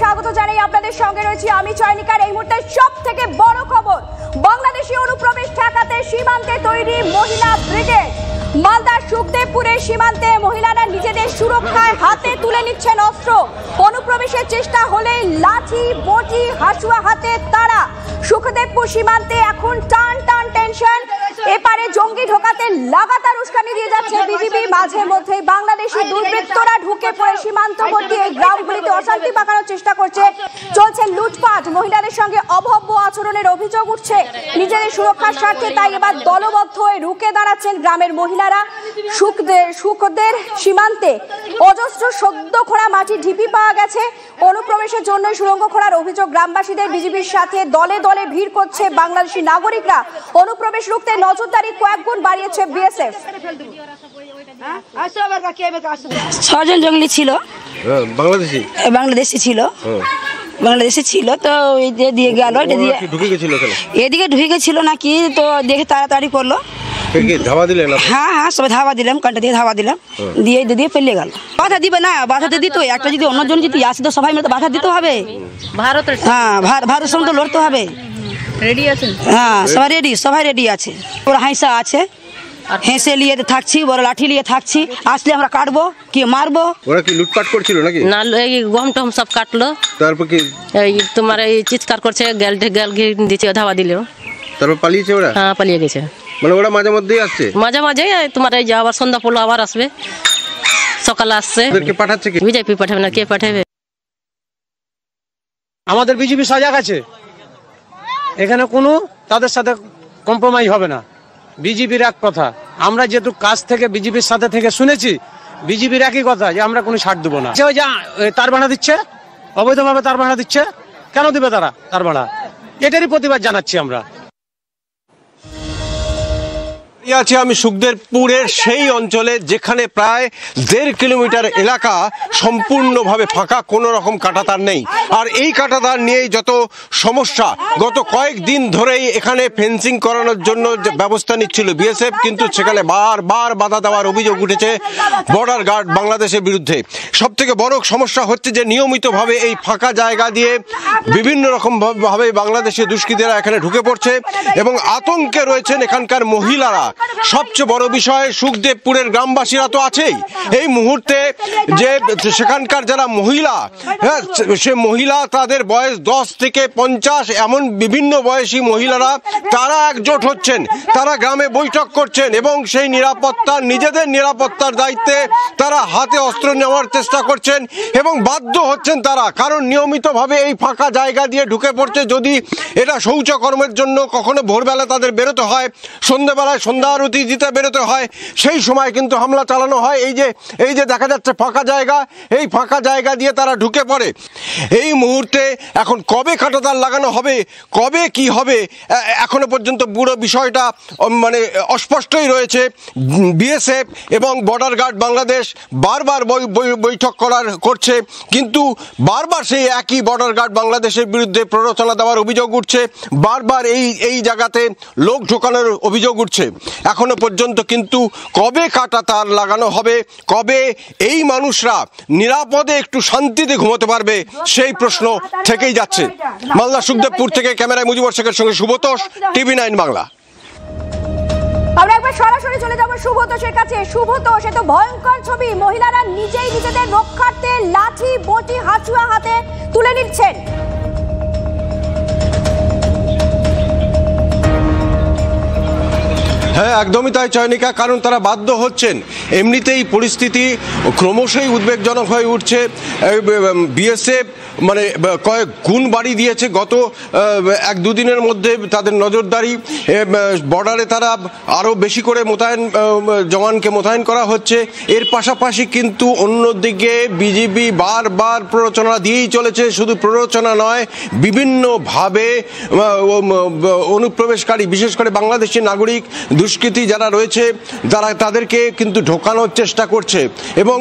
স্বাগত জানাই। আপনাদের সঙ্গে রয়েছি আমি চয়নিকার। এই মুহূর্তে সবথেকে বড় খবর, বাংলাদেশি অনুপ্রবেশ ঠেকাতে সীমান্তে তৈরি মহিলা ব্রিগেড। মালদার সুখদেবপুরের সীমান্তে মহিলারা নিজেদের সুরক্ষায় হাতে তুলে নিচ্ছেন অস্ত্র। অনুপ্রবেশের চেষ্টা হলেই লাঠি বটি হাসুয়া হাতে তারা। সুখদেবপুর সীমান্তে এখন টান টান টেনশন। এপারে জঙ্গি ঢোকাতে লাগাতার উস্কানি দিয়ে যাচ্ছে বিজিবি। মাঝে মধ্যে বাংলাদেশি দুর্বৃত্তরা ঢুকে পড়ে সীমান্তবর্তী এই গ্রামগুলিতে অশান্তি পাকানোর চেষ্টা করছে। চলছে লুটপাট, মহিলাদের সঙ্গে অভব্য আচরণের অভিযোগ উঠছে। নিজেদের সুরক্ষার স্বার্থে তাই এবার দলবদ্ধ হয়ে রুখে দাঁড়াচ্ছেন গ্রামের মহিলারা। সুখদের সীমান্তে অজস্র সদ্য খোঁড়া মাটির ঢিপি পাওয়া গেছে। অনুপ্রবেশের জন্য সুড়ঙ্গ খোঁড়ার অভিযোগ গ্রামবাসীদের। বিজিবির সাথে দলে দলে ভিড় করছে বাংলাদেশি নাগরিকরা। অনুপ্রবেশ রুখতে নজরদারি কয়েক গুণ বাড়িয়েছে বিএসএফ। 6 জন জঙ্গলি ছিল, বাংলাদেশি ছিল, তো দিয়ে গেল, এদিকে ঢুকে গেছিল নাকি, তো দেখে তাড়াতাড়ি করলো। হ্যাঁ সবাই ধাবা দিলাম, কানটা দিয়ে ধাবা দিলাম, দিয়ে পেলিয়ে গেল। বাধা দিবে না, বাধা দিত একটা, যদি অন্যজন যদি আসে তো সবাই মিলে বাধা দিতে হবে। ভারতের সঙ্গে তো লড়তে হবে। হ্যাঁ সবাই রেডি আছে। ওরা হাইসা আছে, হেসে নিয়ে থাকছি, বড় লাঠি নিয়ে থাকছি, আসলে আমরা কাটবো কি মারবো। ওরা কি লুটপাট করছিল নাকি? না, এই গম টম সব কাটলো, তারপর কি এই তোমার এই চিৎকার করছে, গ্যাল দিচ্ছে, ধাবা দিল, তারপর পালিয়েছে ওরা। হ্যাঁ পালিয়ে গেছে। মানে ওরা মাঝে মধ্যেই আসছে, মাঝে তোমার এই যে আবার সন্ধ্যা পড়লো আবার আসবে, সকালে আসছে। পাঠাচ্ছে কি বিজেপি পাঠাবে না, কে পাঠাবে? আমাদের বিজেপি সজাগ আছে, এখানে কোনো তাদের সাথে কম্প্রোমাইজ হবে না। বিজেপির এক কথা, আমরা যেহেতু কাজ থেকে বিজেপির সাথে থেকে শুনেছি, বিজেপির একই কথা যে আমরা কোনো ছাড় দেবো না। তার ভাড়া দিচ্ছে, অবৈধভাবে তার ভাড়া দিচ্ছে, কেন দিবে তারা তার ভাড়া? এটারই প্রতিবাদ জানাচ্ছি আমরা। আছি আমি সুখদেবপুরের সেই অঞ্চলে, যেখানে প্রায় 1.5 কিলোমিটার এলাকা সম্পূর্ণভাবে ফাঁকা, কোনো রকম কাঁটাতার নেই। আর এই কাঁটাতার নিয়েই যত সমস্যা। গত কয়েকদিন ধরেই এখানে ফেন্সিং করানোর জন্য ব্যবস্থা নিচ্ছিল বিএসএফ, কিন্তু সেখানে বারবার বাধা দেওয়ার অভিযোগ উঠেছে বর্ডার গার্ড বাংলাদেশের বিরুদ্ধে। সব থেকে বড় সমস্যা হচ্ছে যে নিয়মিতভাবে এই ফাঁকা জায়গা দিয়ে বিভিন্ন রকমভাবে বাংলাদেশের দুষ্কৃতীরা এখানে ঢুকে পড়ছে এবং আতঙ্কে রয়েছেন এখানকার মহিলারা। সবচেয়ে বড় বিষয়, সুখদেবপুরের গ্রামবাসীরা তো আছেই। এই মুহূর্তে যে সেখানকার যারা মহিলা, সে মহিলা, তাদের বয়স 10 থেকে 50, এমন বিভিন্ন বয়সী মহিলারা, তারা একজোট হচ্ছেন, তারা গ্রামে বৈঠক করছেন এবং সেই নিজেদের নিরাপত্তার দায়িত্বে তারা হাতে অস্ত্র নেওয়ার চেষ্টা করছেন এবং বাধ্য হচ্ছেন তারা, কারণ নিয়মিতভাবে এই ফাঁকা জায়গা দিয়ে ঢুকে পড়ছে। যদি এটা শৌচকর্মের জন্য কখনো ভোরবেলা তাদের বেরোতে হয়, সন্ধ্যাবেলায় সন্ধ্যা আরতি দিতে বেরোতে হয়, সেই সময় কিন্তু হামলা চালানো হয়। এই যে দেখা যাচ্ছে ফাঁকা জায়গা, এই ফাঁকা জায়গা দিয়ে তারা ঢুকে পড়ে। এই মুহূর্তে এখন কবে কাঁটাতার লাগানো হবে, কবে কি হবে, এখনো পর্যন্ত পুরো বিষয়টা মানে অস্পষ্টই রয়েছে। বিএসএফ এবং বর্ডার গার্ড বাংলাদেশ বারবার বৈঠক করছে, কিন্তু বারবার সেই একই বর্ডার গার্ড বাংলাদেশের বিরুদ্ধে প্ররোচনা দেওয়ার অভিযোগ উঠছে, বারবার এই জায়গাতে লোক ঢোকানোর অভিযোগ উঠছে। এখনো পর্যন্ত কিন্তু কবে কাঁটাতার লাগানো হবে, কবে এই মানুষরা নিরাপদে একটু শান্তিতে ঘুমোতে পারবে, সেই প্রশ্ন থেকেই যাচ্ছে। মালদা সুখদেবপুর থেকে ক্যামেরায় মুজিবর শেখের সঙ্গে সুব্রতোষ, TV9 বাংলা। আমরা একবার সরাসরি চলে যাব সুব্রতোষের কাছে। সুব্রতোষ, এত ভয়ঙ্কর ছবি, মহিলারা নিজেই নিজেদের রক্ষার্থে লাঠি বটি হাসুয়া হাতে তুলে নিচ্ছেন। হ্যাঁ একদমই তাই চয়নিকা, কারণ তারা বাধ্য হচ্ছেন। এমনিতেই পরিস্থিতি ক্রমশই উদ্বেগজনক হয়ে উঠছে। বিএসএফ মানে কয়েক গুণ বাড়ি দিয়েছে গত 1-2 দিনের মধ্যে তাদের নজরদারি। বর্ডারে তারা আরও বেশি করে জওয়ানকে মোতায়েন করা হচ্ছে। এর পাশাপাশি কিন্তু অন্যদিকে বিজিবি বারবার প্ররোচনা দিয়েই চলেছে। শুধু প্ররোচনা নয়, বিভিন্নভাবে অনুপ্রবেশকারী, বিশেষ করে বাংলাদেশি নাগরিক দুষ্কৃতী যারা রয়েছে, তাদেরকে কিন্তু ঢোকানোর চেষ্টা করছে। এবং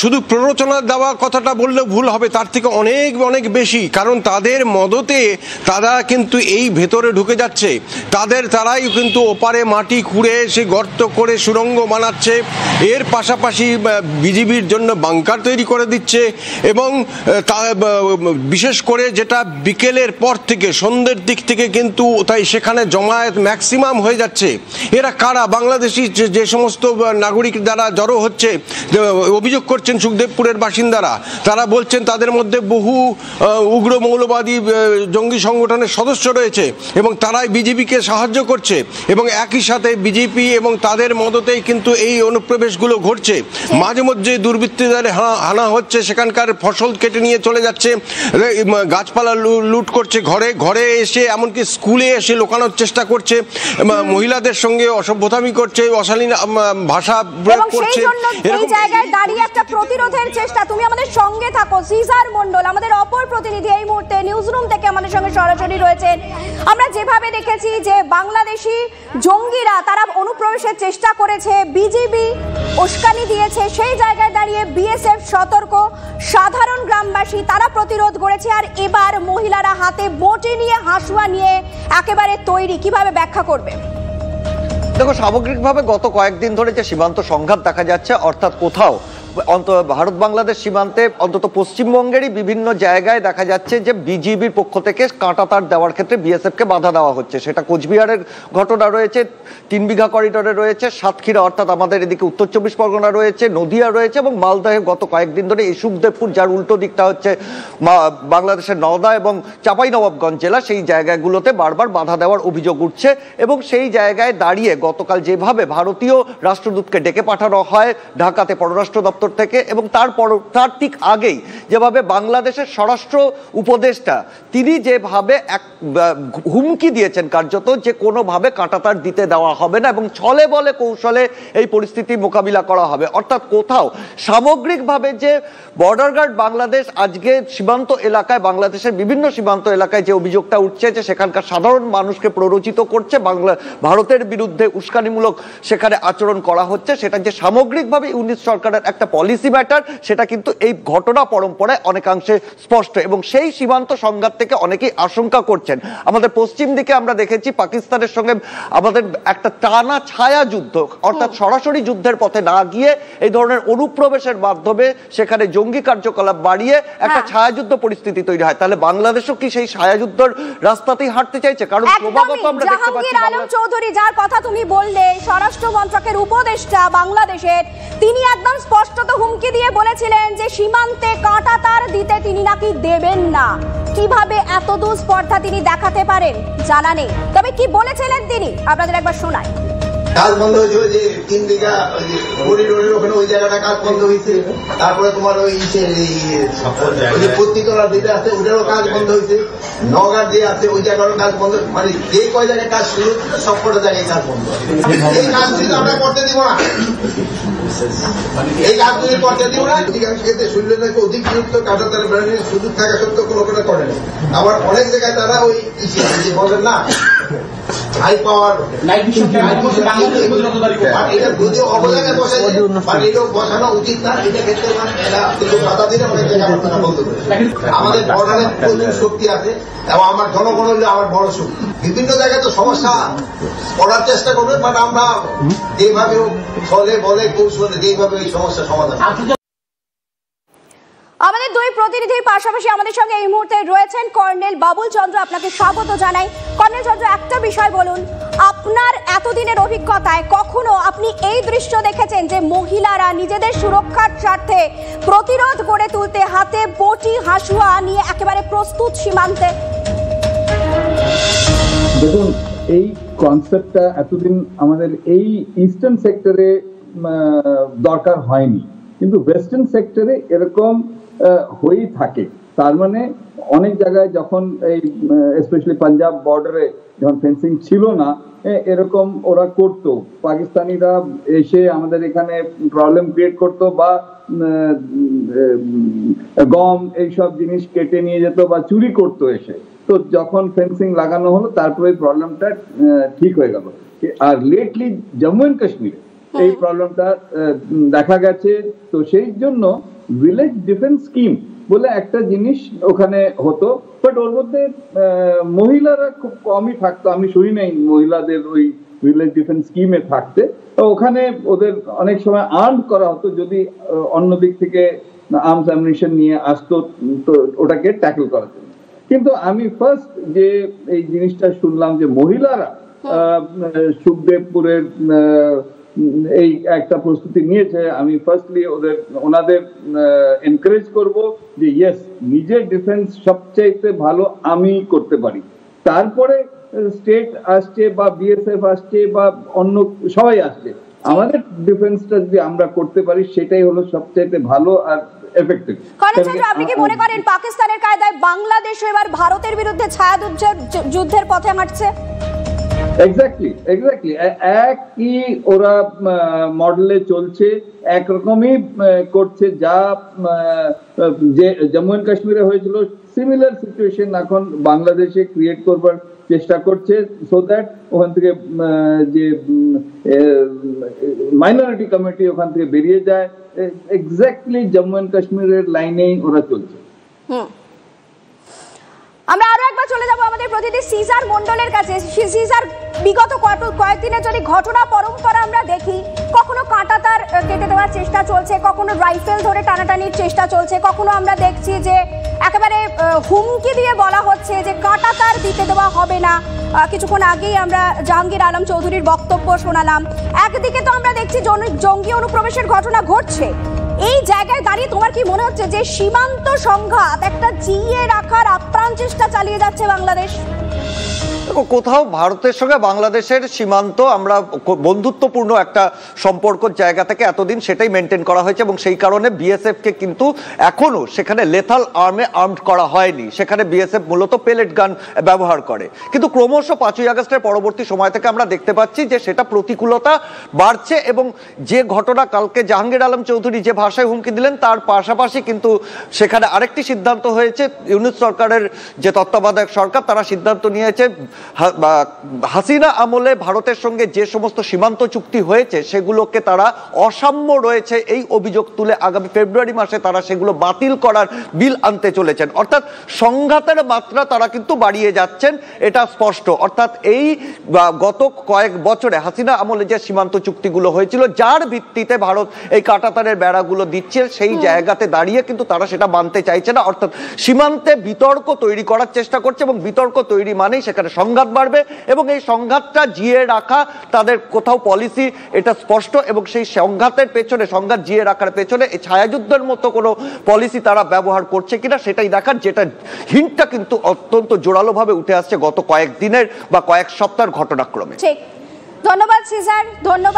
শুধু প্ররোচনা দেওয়া কথাটা বললে ভুল হবে, তার থেকে অনেক অনেক অনেক বেশি, কারণ তাদের মদতে তারা কিন্তু এই ভেতরে ঢুকে যাচ্ছে, তারাই কিন্তু ওপারে মাটি খুঁড়ে সে গর্ত করে সুড়ঙ্গ বানাচ্ছে, এর পাশাপাশি বিজিবির জন্য বাংকার তৈরি করে দিচ্ছে, এবং বিশেষ করে যেটা বিকেলের পর থেকে সন্ধ্যের দিক থেকে কিন্তু তাই সেখানে জমায়েত ম্যাক্সিমাম হয়ে যাচ্ছে। এরা কারা? বাংলাদেশি যে সমস্ত নাগরিক দ্বারা জড়ো হচ্ছে, অভিযোগ করছেন সুখদেবপুরের বাসিন্দারা, তারা বলছেন তাদের মধ্যে বহু উগ্র মৌলবাদী জঙ্গি সংগঠনের সদস্য রয়েছে এবং তারাই বিজেপিকে সাহায্য করছে, এবং একই সাথে বিজেপি এবং তাদের মদতেই কিন্তু এই অনুপ্রবেশগুলো ঘটছে। মাঝে মধ্যে দুর্বৃত্তদের হানা হচ্ছে, সেখানকার ফসল কেটে নিয়ে চলে যাচ্ছে, গাছপালা লুট করছে, ঘরে ঘরে এসে এমনকি স্কুলে এসে লোকানোর চেষ্টা করছে, মহিলাদের সঙ্গে অসভ্যতামি করছে, অশালীন ভাষা প্রয়োগ করছে। এই জায়গায় দাঁড়িয়ে একটা প্রতিরোধের চেষ্টা। তুমি আমাদের সঙ্গে থাকো। সিজার মন্ডল আমাদের অপর প্রতিনিধি এই মুহূর্তে নিউজরুম থেকে আমাদের সঙ্গে সরাসরি রয়েছেন। আমরা যেভাবে দেখেছি যে বাংলাদেশি জঙ্গিরা তারা অনুপ্রবেশের চেষ্টা করেছে, বিজিবি উস্কানি দিয়েছে, সেই জায়গায় দাঁড়িয়ে বিএসএফ সতর্ক, সাধারণ গ্রামবাসী তারা প্রতিরোধ করেছে, আর এবার মহিলারা হাতে বটি নিয়ে হাসুয়া নিয়ে একেবারে তৈরি। কিভাবে ব্যাখ্যা করবে? দেখো, সামগ্রিকভাবে গত কয়েকদিন ধরে যে সীমান্ত সংঘাত দেখা যাচ্ছে, অর্থাৎ কোথাও ভারত বাংলাদেশ সীমান্তে অন্তত পশ্চিমবঙ্গেরই বিভিন্ন জায়গায় দেখা যাচ্ছে যে বিজিবির পক্ষ থেকে কাঁটাতার দেওয়ার ক্ষেত্রে বিএসএফকে বাধা দেওয়া হচ্ছে। সেটা কোচবিহারের ঘটনা রয়েছে, 3 বিঘা করিডোরে রয়েছে, সাতক্ষীরা অর্থাৎ আমাদের এদিকে উত্তর 24 পরগনা রয়েছে, নদিয়া রয়েছে, এবং মালদহে গত কয়েকদিন ধরে এই সুখদেবপুর, যার উল্টো দিকটা হচ্ছে বাংলাদেশের নওদা এবং চাঁপাইনবাবগঞ্জ জেলা, সেই জায়গাগুলোতে বারবার বাধা দেওয়ার অভিযোগ উঠছে। এবং সেই জায়গায় দাঁড়িয়ে গতকাল যেভাবে ভারতীয় রাষ্ট্রদূতকে ডেকে পাঠানো হয় ঢাকাতে পররাষ্ট্র দপ্তর থেকে, এবং তার ঠিক আগেই যেভাবে বাংলাদেশের স্বরাষ্ট্র উপদেষ্টা তিনি যেভাবে এক হুমকি দিয়েছেন কার্যত যে কোনোভাবে কাঁটাতার দিতে দেওয়া হবে না এবং ছলে বলে কৌশলে এই পরিস্থিতি মোকাবিলা করা হবে। অর্থাৎ কোথাও সামগ্রিকভাবে যে বর্ডার গার্ড বাংলাদেশ আজকে সীমান্ত এলাকায়, বাংলাদেশের বিভিন্ন সীমান্ত এলাকায় যে অভিযোগটা উঠছে যে সেখানকার সাধারণ মানুষকে প্ররোচিত করছে, ভারতের বিরুদ্ধে উস্কানিমূলক সেখানে আচরণ করা হচ্ছে, সেটা যে সামগ্রিকভাবে ইউনিট সরকারের একটা পলিসি ম্যাটার, সেটা কিন্তু এই ঘটনা পরম্পরায় অনেকাংশে স্পষ্ট। এবং সেই সীমান্ত সংঘাত থেকে অনেকেই আশঙ্কা করছেন। আমাদের পশ্চিম দিকে আমরা দেখেছি পাকিস্তানের সঙ্গে আমাদের একটা টানা ছায়া যুদ্ধ, অর্থাৎ সরাসরি যুদ্ধের পথে না গিয়ে এই ধরনের অনুপ্রবেশের মাধ্যমে সেখানে জঙ্গি কার্যকলাপ বাড়িয়ে একটা ছায়াযুদ্ধ পরিস্থিতি তৈরি হয়। তাহলে বাংলাদেশও কি সেই ছায়াযুদ্ধের রাস্তাতেই হাঁটতে চাইছে? কারণ ক্রমাগত আমরা দেখতে পাচ্ছি আলম চৌধুরী, যার কথা তুমি বললে, স্বরাষ্ট্র মন্ত্রকের উপদেষ্টা বাংলাদেশের, তিনি একদম স্পষ্টত হুমকি দিয়ে বলেছিলেন যে সীমান্তে কাঁটাতার দিতে তিনি নাকি দেবেন না। কিভাবে এত দুঃস্পর্ধা তিনি দেখাতে পারেন জানা নেই, তবে কি বলেছিলেন তিনি আপনাদের একবার শোনাই। কাজ বন্ধ হয়েছে, ওই যে 3 বিঘা করিডোরের ওখানে ওই জায়গাটা কাজ বন্ধ হয়েছে। তারপরে তোমার ওই যে পত্রিতলা দিতে আছে ওটারও কাজ বন্ধ হয়েছে, নগার দিয়ে আছে ওই জায়গারও কাজ বন্ধ, মানে যে কয় জায়গায় কাজ শুরু সবকটা জায়গায় কাজ বন্ধ। এই কাজগুলি আমরা করতে দিব না, এই কাজগুলি করতে দিব না। অধিকাংশ ক্ষেত্রে শুনলে নাকি অধিকৃত কাঁটাতার ব্র্যান্ডের সুযোগ থাকা সত্ত্বেও কোনো কোনো করে না। আবার অনেক জায়গায় তারা ওই বলেন না হাই পাওয়ার এটা যদিও অবদানে বসে, এটাও বসানো উচিত না। এটা ক্ষেত্রে মানে এরা বাধা দিলে অনেক জায়গায় আপনারা বলতে পারে। আমাদের বর্ডারের প্রচুর শক্তি আছে এবং আমার জনগণ হলে আমার বড় শক্তি। বিভিন্ন জায়গায় তো সমস্যা করার চেষ্টা করবে, বাট আমরা যেভাবে ছলে বলে কৌশলে যেভাবে এই সমস্যার সমাধান। আমাদের দুই প্রতিনিধির পাশাপাশি আমাদের সঙ্গে এই মুহূর্তে রয়েছেন কর্নেল বাবুল চন্দ্র। আপনাকে স্বাগত জানাই। কর্নেল চন্দ্র, একটা বিষয় বলুন, আপনার এতদিনের অভিজ্ঞতায় কখনো আপনি এই দৃশ্য দেখেছেন যে মহিলারা নিজেদের সুরক্ষার স্বার্থে প্রতিরোধ গড়ে তুলতে হাতে বটি হাসুয়া নিয়ে একেবারে প্রস্তুত সীমান্তে? দেখুন, এই কনসেপ্টটা এতদিন আমাদের এই ইস্টার্ন সেক্টরে দরকার হয়নি, কিন্তু ওয়েস্টার্ন সেক্টরে এরকম হয়েই থাকে। তার মানে অনেক জায়গায় যখন এই স্পেশালি পাঞ্জাব বর্ডারে যখন ফেন্সিং ছিল না, এরকম ওরা করতো, পাকিস্তানিরা এসে আমাদের এখানে প্রবলেম ক্রিয়েট করতো, বা গম এইসব জিনিস কেটে নিয়ে যেত বা চুরি করতো এসে। তো যখন ফেন্সিং লাগানো হলো তারপরে প্রবলেমটা ঠিক হয়ে গেল। আর লেটলি জম্মু এন্ড কাশ্মীরে এই প্রবলেমটা দেখা গেছে। তো সেই জন্য ভিলেজ ডিফেন্স স্কিম বলে একটা জিনিস ওখানে হতো, বাট ওর মধ্যে মহিলারা খুব কমই থাকতো। আমি শুনি নাই মহিলাদের ওই ভিলেজ ডিফেন্স স্কিমে থাকতে। ওখানে ওদের অনেক সময় আর্ম করা হতো, যদি অন্য দিক থেকে আর্মস অ্যামিনিশন নিয়ে আসতো তো ওটাকে ট্যাকল করার জন্য। কিন্তু আমি ফার্স্ট যে এই জিনিসটা শুনলাম যে মহিলারা সুখদেবপুরের এই একটা প্রস্তুতি নিয়েছে, আমি ফার্স্টলি ওনাদের এনকারেজ করব যে ইয়েস, নিজের ডিফেন্স সবচাইতে ভালো আমি করতে পারি। তারপরে স্টেট আসছে বা বিএসএফ আসছে বা অন্য সবাই আসছে, আমাদের ডিফেন্সটা যদি আমরা করতে পারি সেটাই হলো সবচাইতে ভালো আর এফেক্টিভ। আপনি কি মনে করেন পাকিস্তানের কায়দায় বাংলাদেশ এবার ভারতের বিরুদ্ধে ছায়া যুদ্ধের পথে হাঁটছে? এক্স্যাক্টলি একই ওরা মডেলে চলছে, একরকমই করছে। যা যে জম্মু এন্ড কাশ্মীরে হয়েছিল সিমিলার সিচুয়েশন এখন বাংলাদেশে ক্রিয়েট করবার চেষ্টা করছে, সো দ্যাট ওখান থেকে যে মাইনরিটি কমিটি ওখান থেকে বেরিয়ে যায়। এক্স্যাক্টলি জম্মু এন্ড কাশ্মীরের লাইনেই ওরা চলছে। আমরা আরো একবার চলে যাব আমাদের প্রতিনিধি সিজার মন্ডলের কাছে। সিজার, বিগত কয়েকদিনের যদি ঘটনা পরম্পরা আমরা দেখি, কখনো কাঁটাতার কেটে দেওয়ার চেষ্টা চলছে, কখনো রাইফেল ধরে টানাটানির চেষ্টা চলছে, কখনো আমরা দেখছি যে একেবারে হুমকি দিয়ে বলা হচ্ছে যে কাঁটাতার দিতে দেওয়া হবে না। কিছুক্ষণ আগেই আমরা জাহাঙ্গীর আলম চৌধুরীর বক্তব্য শোনালাম। একদিকে তো আমরা দেখছি জঙ্গি অনুপ্রবেশের ঘটনা ঘটছে, এই জায়গায় দাঁড়িয়ে তোমার কি মনে হচ্ছে যে সীমান্ত সংঘাত একটা জিইয়ে রাখার আপ্রাণ চেষ্টা চালিয়ে যাচ্ছে বাংলাদেশ? কোথাও ভারতের সঙ্গে বাংলাদেশের সীমান্ত আমরা বন্ধুত্বপূর্ণ একটা সম্পর্কের জায়গা থেকে এতদিন সেটাই মেনটেন করা হয়েছে, এবং সেই কারণে বিএসএফ কে কিন্তু এখনো সেখানে লেথাল আর্মড করা হয়নি। সেখানে বিএসএফ মূলত পেলেট গান ব্যবহার করে, কিন্তু ক্রমশ 5ই আগস্টের পরবর্তী সময় থেকে আমরা দেখতে পাচ্ছি যে সেটা প্রতিকূলতা বাড়ছে। এবং যে ঘটনা কালকে জাহাঙ্গীর আলম চৌধুরী যে ভাষায় হুমকি দিলেন, তার পাশাপাশি কিন্তু সেখানে আরেকটি সিদ্ধান্ত হয়েছে। ইউনূস সরকারের যে তত্ত্বাবধায়ক সরকার, তারা সিদ্ধান্ত নিয়েছে হাসিনা আমলে ভারতের সঙ্গে যে সমস্ত সীমান্ত চুক্তি হয়েছে সেগুলোকে তারা অসাম্য রয়েছে এই অভিযোগ তুলে আগামী ফেব্রুয়ারি মাসে তারা সেগুলো বাতিল করার বিল আনতে চলেছেন। অর্থাৎ সংঘাতের মাত্রা তারা কিন্তু বাড়িয়ে যাচ্ছেন, এটা স্পষ্ট। অর্থাৎ এই গত কয়েক বছরে হাসিনা আমলে যে সীমান্ত চুক্তিগুলো হয়েছিল, যার ভিত্তিতে ভারত এই কাঁটাতারের বেড়াগুলো দিচ্ছে, সেই জায়গাতে দাঁড়িয়ে কিন্তু তারা সেটা মানতে চাইছে না। অর্থাৎ সীমান্তে বিতর্ক তৈরি করার চেষ্টা করছে, এবং বিতর্ক তৈরি মানেই সেখানে সংঘাত বাড়বে, এবং এই সংঘাতটা জিয়ে রাখা তাদের কোথাও পলিসি, এটা স্পষ্ট। এবং সেই সংঘাতের পেছনে, সংঘাত জিয়ে রাখার পেছনে এই ছায়াযুদ্ধের মতো কোনো পলিসি তারা ব্যবহার করছে কিনা সেটাই দেখার, যেটা হিন্টটা কিন্তু অত্যন্ত জোরালোভাবে উঠে আসছে গত কয়েকদিনের বা কয়েক সপ্তাহের ঘটনাক্রমে। ঠিক, ধন্যবাদ সিজার, ধন্যবাদ।